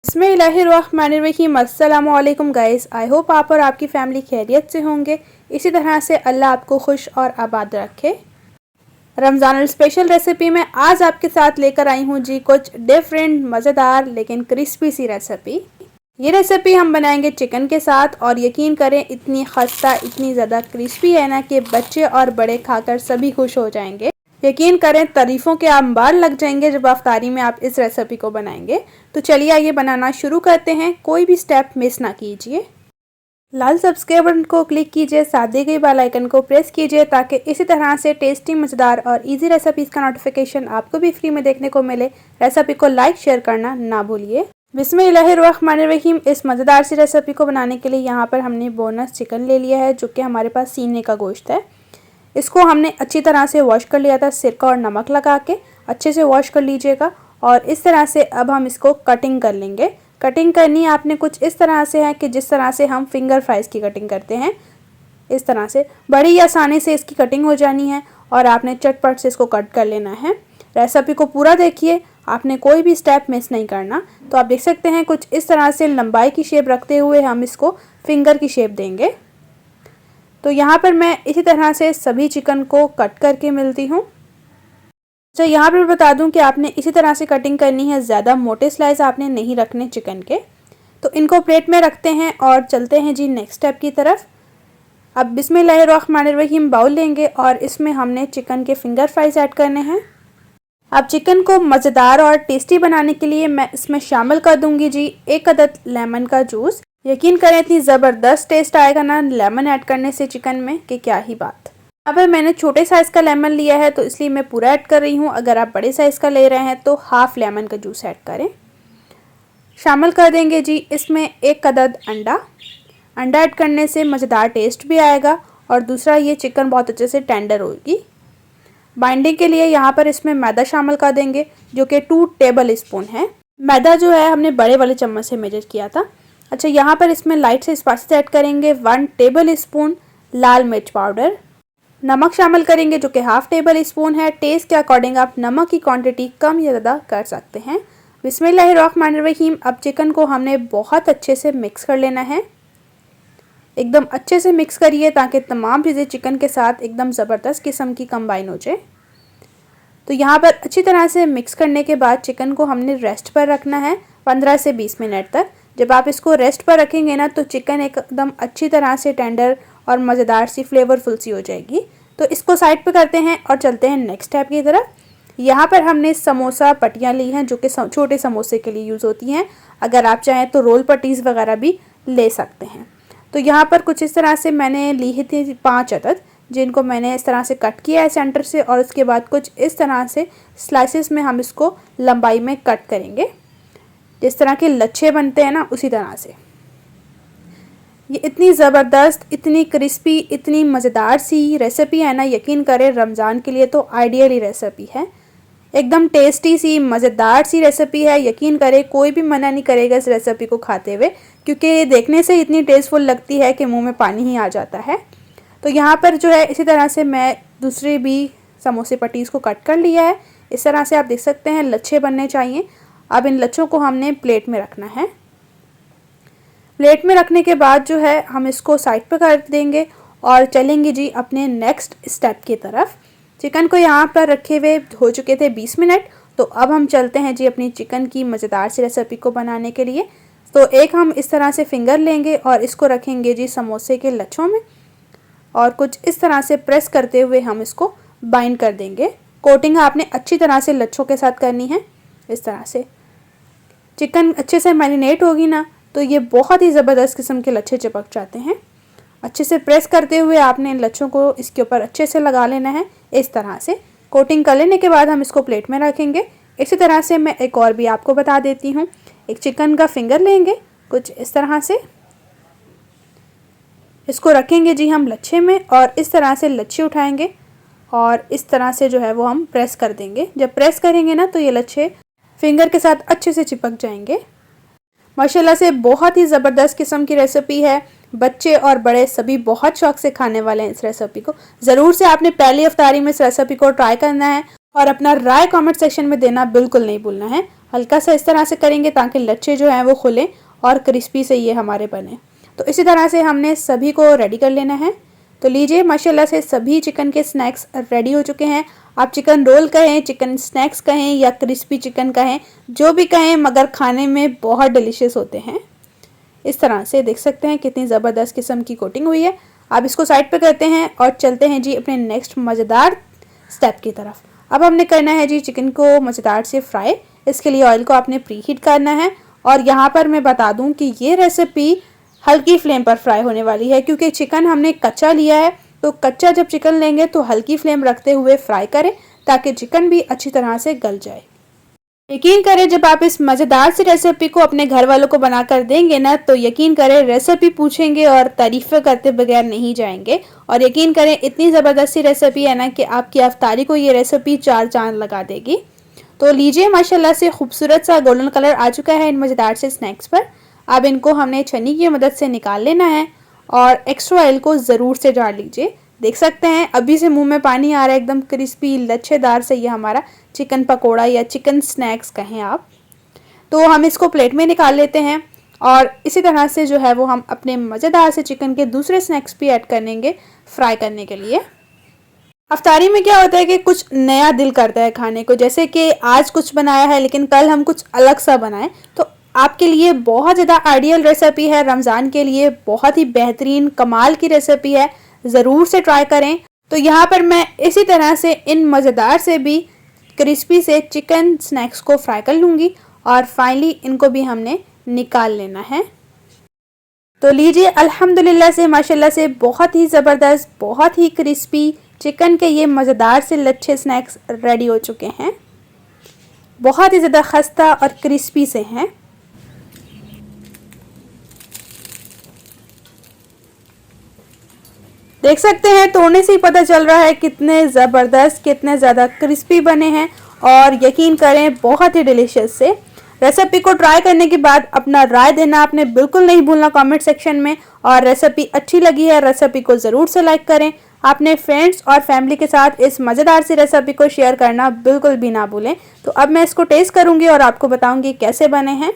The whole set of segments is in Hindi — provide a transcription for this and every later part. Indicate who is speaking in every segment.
Speaker 1: बिस्मिल्लाहिर्रहमानिर्रहीम। अस्सलामु अलैकुम गाइस। आई होप आप और आपकी फ़ैमिली खैरियत से होंगे। इसी तरह से अल्लाह आपको खुश और आबाद रखे। रमज़ान स्पेशल रेसिपी में आज आपके साथ लेकर आई हूँ जी कुछ डिफरेंट मज़ेदार लेकिन क्रिस्पी सी रेसिपी। ये रेसिपी हम बनाएंगे चिकन के साथ और यकीन करें इतनी खस्ता इतनी ज़्यादा क्रिस्पी है ना कि बच्चे और बड़े खाकर सभी खुश हो जाएंगे। यकीन करें तारीफ़ों के अंबार लग जाएंगे जब अफ्तारी में आप इस रेसिपी को बनाएंगे। तो चलिए आइए बनाना शुरू करते हैं। कोई भी स्टेप मिस ना कीजिए। लाल सब्सक्राइब बटन को क्लिक कीजिए, साथ दी गई बेल आइकन को प्रेस कीजिए ताकि इसी तरह से टेस्टी मज़ेदार और इजी रेसिपीज़ का नोटिफिकेशन आपको भी फ्री में देखने को मिले। रेसिपी को लाइक शेयर करना ना भूलिए। बिस्मिल्लाहिर्रहमानिर्रहीम। इस मज़ेदार सी रेसिपी को बनाने के लिए यहाँ पर हमने बोनस चिकन ले लिया है जो कि हमारे पास सीने का गोश्त है। इसको हमने अच्छी तरह से वॉश कर लिया था, सिरका और नमक लगा के अच्छे से वॉश कर लीजिएगा। और इस तरह से अब हम इसको कटिंग कर लेंगे। कटिंग करनी आपने कुछ इस तरह से है कि जिस तरह से हम फिंगर फ्राइज़ की कटिंग करते हैं, इस तरह से बड़ी आसानी से इसकी कटिंग हो जानी है और आपने चटपट से इसको कट कर लेना है। रेसिपी को पूरा देखिए, आपने कोई भी स्टेप मिस नहीं करना। तो आप देख सकते हैं कुछ इस तरह से लंबाई की शेप रखते हुए हम इसको फिंगर की शेप देंगे। तो यहाँ पर मैं इसी तरह से सभी चिकन को कट करके मिलती हूँ। तो यहाँ पर बता दूँ कि आपने इसी तरह से कटिंग करनी है, ज़्यादा मोटे स्लाइस आपने नहीं रखने चिकन के। तो इनको प्लेट में रखते हैं और चलते हैं जी नेक्स्ट स्टेप की तरफ। अब बिस्मिल्लाहिर्रहमानिर्रहीम बाउल लेंगे और इसमें हमने चिकन के फिंगर फ्राइज ऐड करने हैं। अब चिकन को मज़ेदार और टेस्टी बनाने के लिए मैं इसमें शामिल कर दूँगी जी 1 अदद लेमन का जूस। यकीन करें इतनी ज़बरदस्त टेस्ट आएगा ना लेमन ऐड करने से चिकन में कि क्या ही बात। अब मैंने छोटे साइज़ का लेमन लिया है तो इसलिए मैं पूरा ऐड कर रही हूँ। अगर आप बड़े साइज़ का ले रहे हैं तो हाफ़ लेमन का जूस ऐड करें। शामिल कर देंगे जी इसमें 1 अदद अंडा। अंडा ऐड करने से मज़ेदार टेस्ट भी आएगा और दूसरा ये चिकन बहुत अच्छे से टेंडर होगी। बाइंडिंग के लिए यहाँ पर इसमें मैदा शामिल कर देंगे जो कि 2 टेबल स्पून है। मैदा जो है हमने बड़े वाले चम्मच से मेजर किया था। अच्छा, यहाँ पर इसमें लाइट से स्पाइसेस ऐड करेंगे। 1 टेबल स्पून लाल मिर्च पाउडर। नमक शामिल करेंगे जो कि हाफ़ टेबल स्पून है। टेस्ट के अकॉर्डिंग आप नमक की क्वांटिटी कम या ज़्यादा कर सकते हैं। बिस्मिल्लाहिर्रहमानिर्रहीम। अब चिकन को हमने बहुत अच्छे से मिक्स कर लेना है। एकदम अच्छे से मिक्स करिए ताकि तमाम चीज़ें चिकन के साथ एकदम ज़बरदस्त किस्म की कंबाइन हो जाए। तो यहाँ पर अच्छी तरह से मिक्स करने के बाद चिकन को हमने रेस्ट पर रखना है 15 से 20 मिनट तक। जब आप इसको रेस्ट पर रखेंगे ना तो चिकन एकदम अच्छी तरह से टेंडर और मज़ेदार सी फ्लेवरफुल सी हो जाएगी। तो इसको साइड पे करते हैं और चलते हैं नेक्स्ट स्टेप की तरफ। यहाँ पर हमने समोसा पट्टियाँ ली हैं जो कि छोटे समोसे के लिए यूज़ होती हैं। अगर आप चाहें तो रोल पट्टीज़ वगैरह भी ले सकते हैं। तो यहाँ पर कुछ इस तरह से मैंने ली थी 5 अदद, जिनको मैंने इस तरह से कट किया है सेंटर से और उसके बाद कुछ इस तरह से स्लाइसेस में हम इसको लंबाई में कट करेंगे। जिस तरह के लच्छे बनते हैं ना उसी तरह से। ये इतनी ज़बरदस्त, इतनी क्रिस्पी, इतनी मज़ेदार सी रेसिपी है ना, यकीन करें रमज़ान के लिए तो आइडियली रेसिपी है। एकदम टेस्टी सी मज़ेदार सी रेसिपी है। यकीन करें कोई भी मना नहीं करेगा इस रेसिपी को खाते हुए, क्योंकि देखने से इतनी टेस्टफुल लगती है कि मुंह में पानी ही आ जाता है। तो यहाँ पर जो है इसी तरह से मैं दूसरे भी समोसे पट्टीज़ को कट कर लिया है। इस तरह से आप देख सकते हैं लच्छे बनने चाहिए। अब इन लच्छों को हमने प्लेट में रखना है। प्लेट में रखने के बाद जो है हम इसको साइड पर कर देंगे और चलेंगे जी अपने नेक्स्ट स्टेप की तरफ। चिकन को यहाँ पर रखे हुए हो चुके थे 20 मिनट। तो अब हम चलते हैं जी अपनी चिकन की मज़ेदार सी रेसिपी को बनाने के लिए। तो एक हम इस तरह से फिंगर लेंगे और इसको रखेंगे जी समोसे के लच्छों में और कुछ इस तरह से प्रेस करते हुए हम इसको बाइंड कर देंगे। कोटिंग आपने अच्छी तरह से लच्छों के साथ करनी है। इस तरह से चिकन अच्छे से मैरिनेट होगी ना तो ये बहुत ही ज़बरदस्त किस्म के लच्छे चिपक जाते हैं। अच्छे से प्रेस करते हुए आपने इन लच्छों को इसके ऊपर अच्छे से लगा लेना है। इस तरह से कोटिंग कर लेने के बाद हम इसको प्लेट में रखेंगे। इसी तरह से मैं एक और भी आपको बता देती हूँ। एक चिकन का फिंगर लेंगे कुछ इस तरह से, इसको रखेंगे जी हम लच्छे में और इस तरह से लच्छे उठाएंगे और इस तरह से जो है वो हम प्रेस कर देंगे। जब प्रेस करेंगे ना तो ये लच्छे फिंगर के साथ अच्छे से चिपक जाएंगे। माशाल्लाह से बहुत ही ज़बरदस्त किस्म की रेसिपी है। बच्चे और बड़े सभी बहुत शौक से खाने वाले हैं इस रेसिपी को। ज़रूर से आपने पहली इफ्तारी में इस रेसिपी को ट्राई करना है और अपना राय कमेंट सेक्शन में देना बिल्कुल नहीं भूलना है। हल्का सा इस तरह से करेंगे ताकि लच्छे जो हैं वो खुलें और क्रिस्पी से ये हमारे बने। तो इसी तरह से हमने सभी को रेडी कर लेना है। तो लीजिए माशाल्लाह से सभी चिकन के स्नैक्स रेडी हो चुके हैं। आप चिकन रोल कहें, चिकन स्नैक्स कहें या क्रिस्पी चिकन कहें, जो भी कहें, मगर खाने में बहुत डिलीशियस होते हैं। इस तरह से देख सकते हैं कितनी ज़बरदस्त किस्म की कोटिंग हुई है। अब इसको साइड पे करते हैं और चलते हैं जी अपने नेक्स्ट मज़ेदार स्टेप की तरफ। अब हमने करना है जी चिकन को मज़ेदार से फ्राई। इसके लिए ऑयल को आपने प्री हीट करना है और यहाँ पर मैं बता दूँ कि ये रेसिपी हल्की फ्लेम पर फ्राई होने वाली है, क्योंकि चिकन हमने कच्चा लिया है। तो कच्चा जब चिकन लेंगे तो हल्की फ्लेम रखते हुए फ्राई करें ताकि चिकन भी अच्छी तरह से गल जाए। यकीन करें जब आप इस मज़ेदार सी रेसिपी को अपने घर वालों को बनाकर देंगे ना, तो यकीन करें रेसिपी पूछेंगे और तारीफ़ें करते बगैर नहीं जाएंगे। और यकीन करें इतनी ज़बरदस्त सी रेसिपी है ना कि आपकी अफ्तारी को ये रेसिपी 4 चांद लगा देगी। तो लीजिए माशाल्लाह से खूबसूरत सा गोल्डन कलर आ चुका है इन मज़ेदार से स्नैक्स पर। अब इनको हमने छन्नी की मदद से निकाल लेना है और एक्स्ट्रा ऑयल को ज़रूर से झाड़ लीजिए। देख सकते हैं अभी से मुंह में पानी आ रहा है, एकदम क्रिस्पी लच्छेदार से ये हमारा चिकन पकोड़ा या चिकन स्नैक्स कहें आप। तो हम इसको प्लेट में निकाल लेते हैं और इसी तरह से जो है वो हम अपने मज़ेदार से चिकन के दूसरे स्नैक्स भी ऐड करेंगे फ्राई करने के लिए। अफ्तारी में क्या होता है कि कुछ नया दिल करता है खाने को, जैसे कि आज कुछ बनाया है लेकिन कल हम कुछ अलग सा बनाएं। तो आपके लिए बहुत ज़्यादा आइडियल रेसिपी है, रमज़ान के लिए बहुत ही बेहतरीन कमाल की रेसिपी है, ज़रूर से ट्राई करें। तो यहाँ पर मैं इसी तरह से इन मज़ेदार से भी क्रिस्पी से चिकन स्नैक्स को फ्राई कर लूँगी और फाइनली इनको भी हमने निकाल लेना है। तो लीजिए अल्हम्दुलिल्लाह से माशाल्लाह से बहुत ही ज़बरदस्त, बहुत ही क्रिस्पी चिकन के ये मज़ेदार से लच्छे स्नैक्स रेडी हो चुके हैं। बहुत ही ज़्यादा खस्ता और क्रिस्पी से हैं। देख सकते हैं तोड़ने से ही पता चल रहा है कितने ज़बरदस्त, कितने ज़्यादा क्रिस्पी बने हैं और यकीन करें बहुत ही डिलीशियस से। रेसिपी को ट्राई करने के बाद अपना राय देना आपने बिल्कुल नहीं भूलना कमेंट सेक्शन में। और रेसिपी अच्छी लगी है रेसिपी को ज़रूर से लाइक करें। अपने फ्रेंड्स और फैमिली के साथ इस मज़ेदार सी रेसिपी को शेयर करना बिल्कुल भी ना भूलें। तो अब मैं इसको टेस्ट करूँगी और आपको बताऊँगी कैसे बने हैं।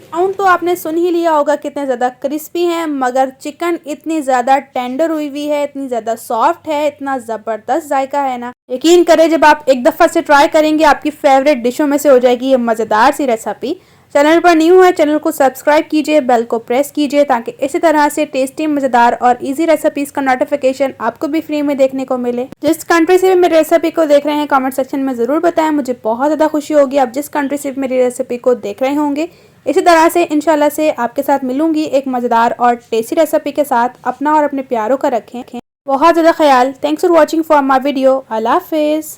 Speaker 1: साउंड तो आपने सुन ही लिया होगा कितने ज़्यादा क्रिस्पी हैं, मगर चिकन इतनी ज़्यादा टेंडर हुई है, इतनी ज़्यादा सॉफ्ट है, इतना ज़बरदस्त जायका है ना। यकीन करें जब आप एक दफ़ा से ट्राई करेंगे आपकी फेवरेट डिशों में से हो जाएगी ये मज़ेदार सी रेसिपी। चैनल पर न्यू है चैनल को सब्सक्राइब कीजिए, बेल को प्रेस कीजिए ताकि इसी तरह से टेस्टी, मज़ेदार और इजी रेसिपीज़ का नोटिफिकेशन आपको भी फ्री में देखने को मिले। जिस कंट्री से भी मेरी रेसिपी को देख रहे हैं कमेंट सेक्शन में ज़रूर बताएं, मुझे बहुत ज़्यादा खुशी होगी आप जिस कंट्री से मेरी रेसिपी को देख रहे होंगे। इसी तरह से इंशाल्लाह से आपके साथ मिलूंगी एक मज़ेदार और टेस्टी रेसिपी के साथ। अपना और अपने प्यारों का रखें बहुत ज़्यादा ख्याल। Thanks for watching for my video. अल्लाह हाफिज़।